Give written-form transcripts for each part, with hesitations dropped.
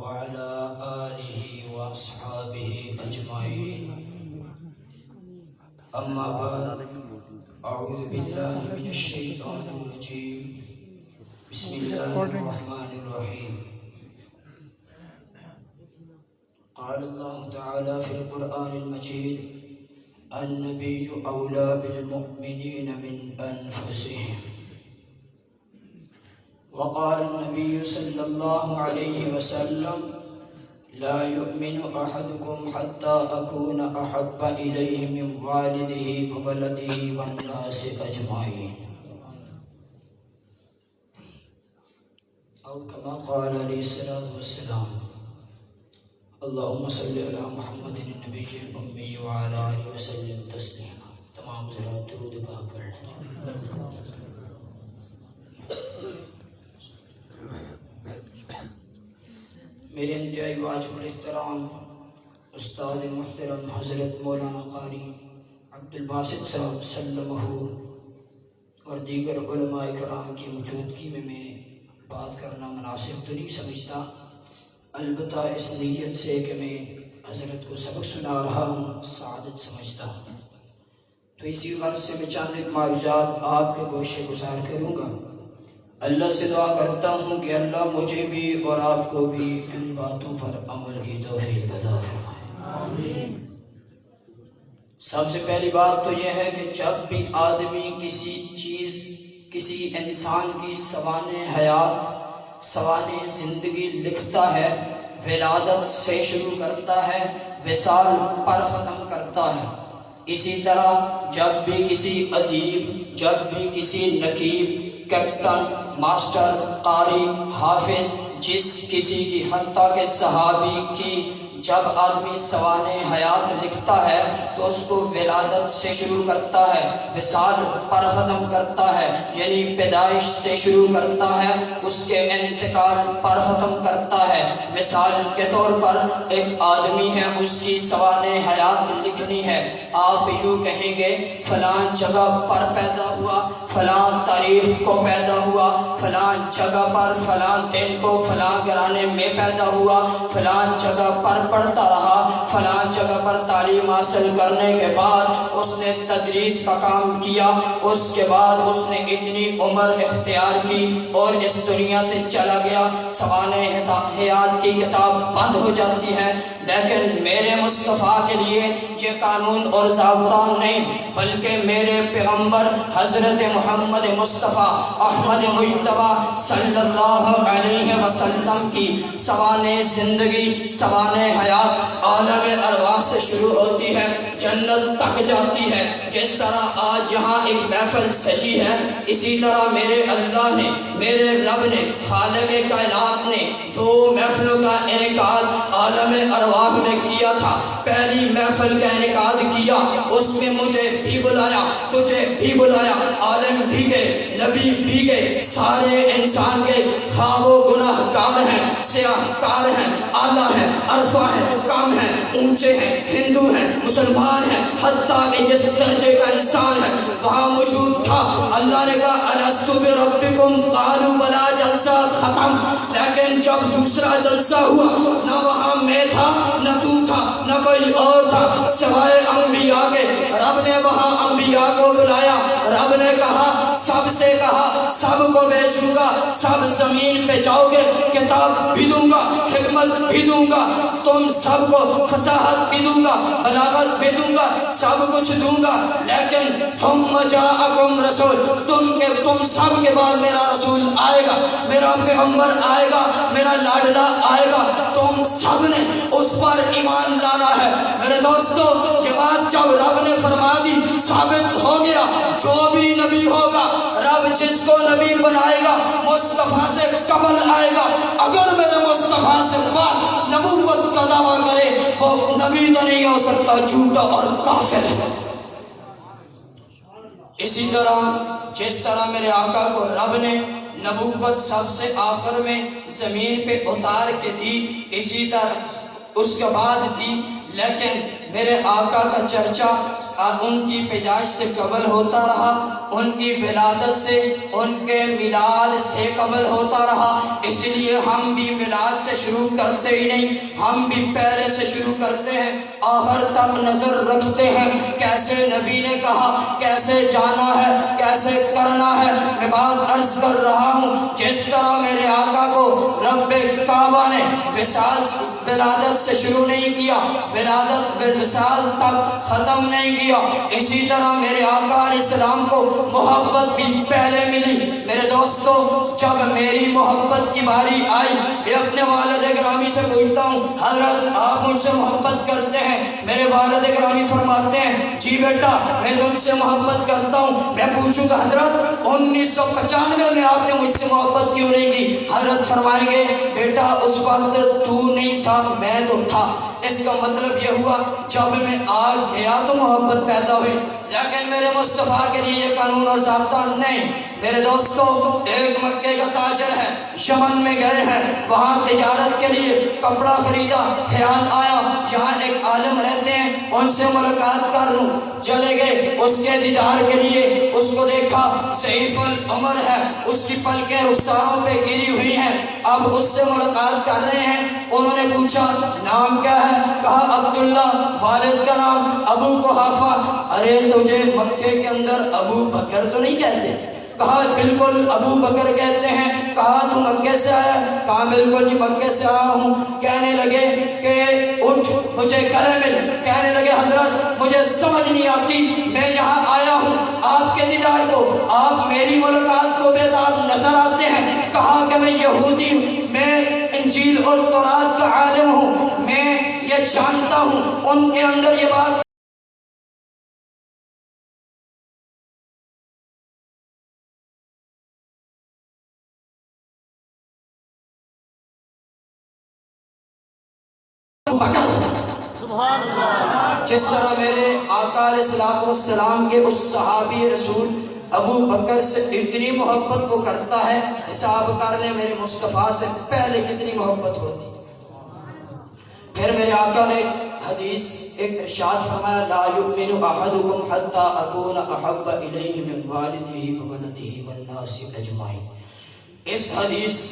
وعلى آله وأصحابه أجمعين. أما بعد، أعوذ بالله من الشيطان الرجيم. بسم الله الرحمن الرحيم. قال الله تعالى في القرآن المجيد: النبي أولى بالمؤمنين من أنفسهم. وقال النبي صلى الله عليه وسلم: لا يؤمن أحدكم حتى أكون أحب إليه من والده وولده والناس أجمعين، أو كما قال عليه الصلاة والسلام. اللهم صل على محمد النبي الأمي وعلى آله وسلم تسليما. تمام ذرا درود پاک پڑھنا. میرے انتہائی واجب الاحترام استاد محترم حضرت مولانا قاری عبدالباسط صاحب سلمہ اور دیگر علماء کرام کی موجودگی میں بات کرنا مناسب تو نہیں سمجھتا، البتہ اس نیت سے کہ میں حضرت کو سبق سنا رہا ہوں سعادت سمجھتا ہوں، تو اسی غرض سے میں چند ایک معروضات آپ کے گوشے گزار کروں گا. اللہ سے دعا کرتا ہوں کہ اللہ مجھے بھی اور آپ کو بھی ان باتوں پر عمل کی توفیق عطا فرمائے. سب سے پہلی بات تو یہ ہے کہ جب بھی آدمی کسی چیز، کسی انسان کی سوانح حیات، سوانح زندگی لکھتا ہے، ولادت سے شروع کرتا ہے، وصال پر ختم کرتا ہے. اسی طرح جب بھی کسی ادیب، جب بھی کسی نقیب، کیپٹن، ماسٹر، قاری، حافظ، جس کسی کی حتیٰ کہ صحابی کی جب آدمی سوانح حیات لکھتا ہے تو اس کو ولادت سے شروع کرتا ہے، وصال پر ختم کرتا ہے، یعنی پیدائش سے شروع کرتا ہے، اس کے انتقال پر ختم کرتا ہے. مثال کے طور پر ایک آدمی ہے، اس کی سوانح حیات لکھنی ہے. آپ یوں کہیں گے فلاں جگہ پر پیدا ہوا، فلاں تاریخ کو پیدا ہوا، فلاں جگہ پر فلاں دن کو فلاں گھرانے میں پیدا ہوا، فلاں جگہ پر پڑھتا رہا، فلاں جگہ پر تعلیم حاصل کرنے کے بعد اس نے تدریس کا کام کیا، اس کے بعد اس نے اتنی عمر اختیار کی اور اس دنیا سے چلا گیا. سوانح حیات کی کتاب بند ہو جاتی ہے. لیکن میرے مصطفیٰ کے لیے یہ قانون اور ضابطہ نہیں، بلکہ میرے پیغمبر حضرت محمد مصطفیٰ احمد مجتبیٰ صلی اللہ علیہ وسلم کی سوانح زندگی، سوانح حیات عالم ارواح سے شروع ہوتی ہے، جنت تک جاتی ہے. جس طرح آج جہاں ایک محفل سجی ہے، اسی طرح میرے اللہ نے، میرے رب نے، خالق کائنات نے 2 محفلوں کا انعقاد عالم ارواح میں کیا تھا. پہلی محفل کا انعقاد کیا، اس میں مجھے بھی بلایا، تجھے بھی بلایا، عالم بھی گئے، نبی بھی گئے، سارے انسان گئے، خواہ وہ گناہ گار ہیں، سیاہ کار ہیں، اعلیٰ ہیں، عرفہ ہیں، کم ہیں، اونچے ہیں، ہندو ہیں، مسلمان ہیں، حتیٰ کہ جس درجے کا انسان ہے وہاں موجود تھا. اللہ نے کہا الستو بربکم قالوا بلا، جلسہ ختم. لیکن جب دوسرا جلسہ ہوا، نہ وہاں میں تھا، نہ تو تھا، نہ کوئی اور تھا سوائے انبیاء کے. رب نے وہاں انبیاء کو بلایا. رب نے کہا، سب سے کہا سب کو بیچوں گا، سب زمین پہ جاؤ گے، کتاب بھی دوں گا، حکمت بھی دوں گا، تم سب کو فصاحت بھی دوں گا، بلاغت بھی دوں گا، سب کچھ دوں گا. لیکن ثم جاءکم رسول، تم سب کے بعد میرا رسول آئے گا، میرا پیغمبر آئے گا، میرا لاڈلا آئے گا. تم سب نے اس پر ایمان لانا ہے. میرے دوستوں، یہ بات جب رب نے فرما دی، ثابت ہو گیا جو بھی نبی ہوگا، رب جس کو نبی بنائے گا مصطفیٰ سے قبل آئے گا. اگر میرے مصطفیٰ سے بعد نبوت کا دعویٰ کرے وہ نبی تو نہیں ہو سکتا، جھوٹا اور کافر ہے. اسی طرح جس طرح میرے آقا کو رب نے نبوت سب سے آخر میں زمین پہ اتار کے دی، اسی طرح اس کے بعد دی. لیکن میرے آقا کا چرچا ان کی پیدائش سے قبل ہوتا رہا، ان کی ولادت سے، ان کے میلاد سے قبل ہوتا رہا، اس لیے ہم بھی میلاد سے شروع کرتے ہی نہیں، ہم بھی پہلے سے شروع کرتے ہیں، آخر تک نظر رکھتے ہیں کیسے نبی نے کہا، کیسے جانا ہے، کیسے کرنا ہے۔ میں بات عرض کر رہا ہوں، جس طرح میرے آقا کو رب کعبہ نے ولادت سے شروع نہیں کیا، ولادت وصال تک ختم نہیں کیا، اسی طرح میرے آقا علیہ السلام کو محبت بھی پہلے ملی۔ میرے دوستو، جب میری محبت کی باری آئی، میں اپنے والد گرامی سے پوچھتا ہوں، حضرت آپ مجھ سے محبت کرتے ہیں؟ میرے والد گرامی فرماتے ہیں، جی بیٹا میں تم سے محبت کرتا ہوں۔ میں پوچھوں گا حضرت 1995 میں آپ نے مجھ سے محبت کیوں نہیں کی؟ حضرت فرمائیں گے، بیٹا اس وقت تو نہیں تھا، میں تو تھا۔ اس کا مطلب یہ ہوا جب میں آ گیا تو محبت پیدا ہوئی، لیکن میرے مصطفیٰ کے لیے یہ قانون اور ضابطہ نہیں۔ میرے دوستو، ایک مکے کا تاجر ہے، یمن میں گئے ہیں، وہاں تجارت کے لیے کپڑا خریدا، خیال آیا جہاں ایک عالم رہتے ہیں ان سے ملاقات کر لوں، چلے گئے اس کے دیدار کے لیے، اس کو دیکھا، ضعیف العمر ہے، اس کی پلکیں رخساروں پہ گری ہوئی ہیں، اب اس سے ملاقات کر رہے ہیں۔ انہوں نے پوچھا نام کیا ہے؟ کہا عبداللہ، والد کا نام ابو قحافہ۔ ارے تجھے مکے کے اندر ابو بکر تو نہیں کہتے؟ کہا بالکل ابو بکر کہتے ہیں۔ کہا تو مکے سے آیا؟ کہا بالکل جی مکے سے آیا ہوں۔ کہنے لگے کہ اٹھ مجھے گلے مل۔ کہنے لگے حضرت مجھے سمجھ نہیں آتی، میں یہاں آیا ہوں آپ کے دیدار کو، آپ میری ملاقات کو بے تاب نظر آتے ہیں۔ کہا کہ میں یہودی ہوں، میں انجیل اور تورات کا عالم ہوں، میں یہ جانتا ہوں ان کے اندر یہ بات جس طرح میرے آقا علیہ السلام کے اس صحابی رسول ابو بکر سے اتنی محبت وہ کرتا ہے، حساب کر لیں میرے مصطفیٰ سے پہلے کتنی محبت ہوتی۔ پھر میرے آقا نے حدیث ایک ارشاد فرمایا، لا یؤمن احدکم حتی اکون احب الیہ من والدہ وولدہ والناس اجمعین۔ اس حدیث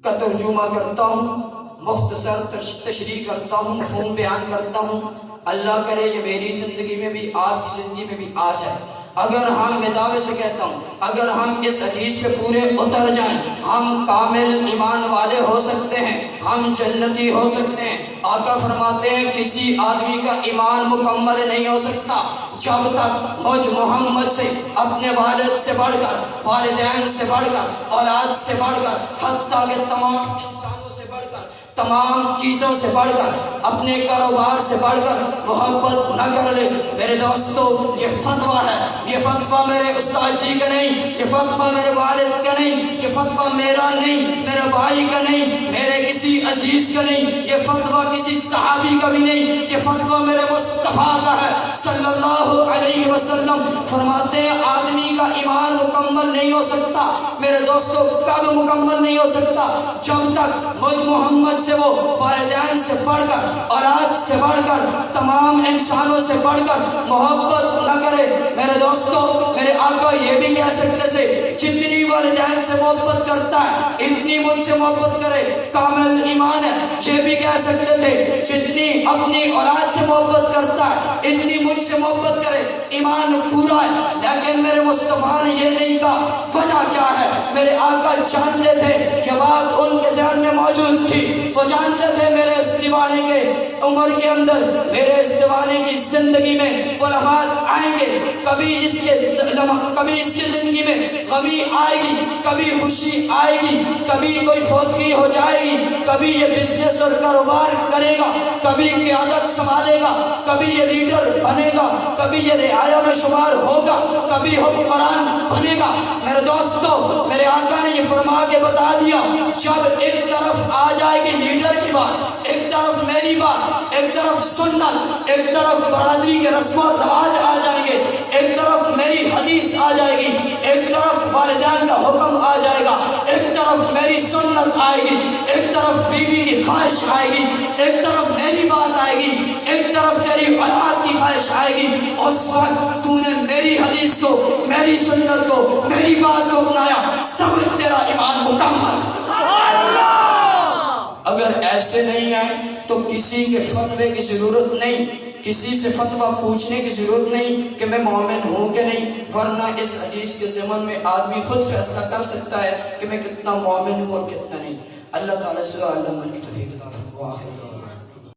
کا ترجمہ کرتا ہوں، مختصر تشریح کرتا ہوں، مفہوم بیان کرتا ہوں، اللہ کرے یہ میری زندگی میں بھی آپ کی زندگی میں بھی آ جائے۔ اگر ہم، میں دعوے سے کہتا ہوں، اگر ہم اس حدیث پہ پورے اتر جائیں، ہم کامل ایمان والے ہو سکتے ہیں، ہم جنتی ہو سکتے ہیں۔ آقا فرماتے ہیں کسی آدمی کا ایمان مکمل نہیں ہو سکتا جب تک مجھ محمد سے، اپنے والد سے بڑھ کر، والدین سے بڑھ کر، اولاد سے بڑھ کر، حتیٰ کہ تمام انسانوں سے بڑھ کر، تمام چیزوں سے بڑھ کر، اپنے کاروبار سے بڑھ کر محبت نہ کر لے۔ میرے دوستو، یہ فتویٰ ہے، یہ فتویٰ میرے استاد جی کا نہیں، یہ فتویٰ میرے والد کا نہیں، یہ فتویٰ میرا نہیں، میرے بھائی کا نہیں، میرے کسی عزیز کا نہیں، یہ فتویٰ کسی صحابی کا بھی نہیں، یہ فتویٰ میرے مصطفیٰ کا ہے صلی اللہ علیہ وسلم۔ فرماتے ہیں آدمی کا ایمان مکمل نہیں ہو سکتا۔ میرے دوستو، کب مکمل نہیں ہو سکتا؟ جب تک مجھ محمد سے وہ والدین سے بڑھ کر، اولاد سے بڑھ کر، تمام انسانوں سے بڑھ کر محبت نہ کرے۔ میرے دوستو، میرے آقا یہ بھی کہہ سکتے تھے جتنی والدین سے محبت کرتا ہے اتنی مجھ سے محبت کرے، کامل ایمان ہے۔ یہ بھی کہہ سکتے تھے جتنی اپنی اولاد سے محبت کرتا ہے اتنی مجھ سے محبت کرے، ایمان پورا ہے۔ لیکن میرے مصطفیٰ نے یہ نہیں کہا۔ وجہ کیا ہے؟ میرے آقا جانتے تھے کہ بات ان کے ذہن میں موجود تھی، وہ جانتے تھے میرے اس دیوانے کے عمر کے اندر، میرے اس دیوانے کی زندگی میں وہ لمحات آئیں گے، کبھی اس کی زندگی میں غمی آئے گی، کبھی خوشی آئے گی، کبھی کوئی فوتگی ہو جائے گی، کبھی یہ بزنس اور کاروبار کرے گا، کبھی قیادت سنبھالے گا، کبھی یہ لیڈر بنے گا، کبھی یہ رعایا میں شمار ہوگا، کبھی حکمران بنے گا۔ میرے دوستو، میرے آقا نے یہ فرما کے بتا دیا، جب ایک طرف آ جائے گی لیڈر کی بات، ایک طرف میری بات، ایک طرف سنت، ایک طرف برادری کے رسم و رواج آ جائیں گے، ایک طرف میری حدیث آ جائے گی، ایک طرف والدین کا حکم آ جائے گا، ایک طرف میری سنت آئے گی، ایک طرف بیوی کی خواہش آئے گی، ایک طرف میری بات آئے گی، ایک طرف تیری اولاد کی خواہش آئے گی۔ اس وقت تو نے میری حدیث کو، میری سنت کو، میری بات کو اپنایا، سمجھ تیرا ایمان مکمل۔ اگر ایسے نہیں آئے تو کسی کے فتوے کی ضرورت نہیں، کسی سے فتویٰ پوچھنے کی ضرورت نہیں کہ میں مومن ہوں کہ نہیں، ورنہ اس حدیث کے ضمن میں آدمی خود فیصلہ کر سکتا ہے کہ میں کتنا مومن ہوں اور کتنا نہیں۔ اللہ تعالیٰ سے اللہ من کی توفیق عطا فرمائے۔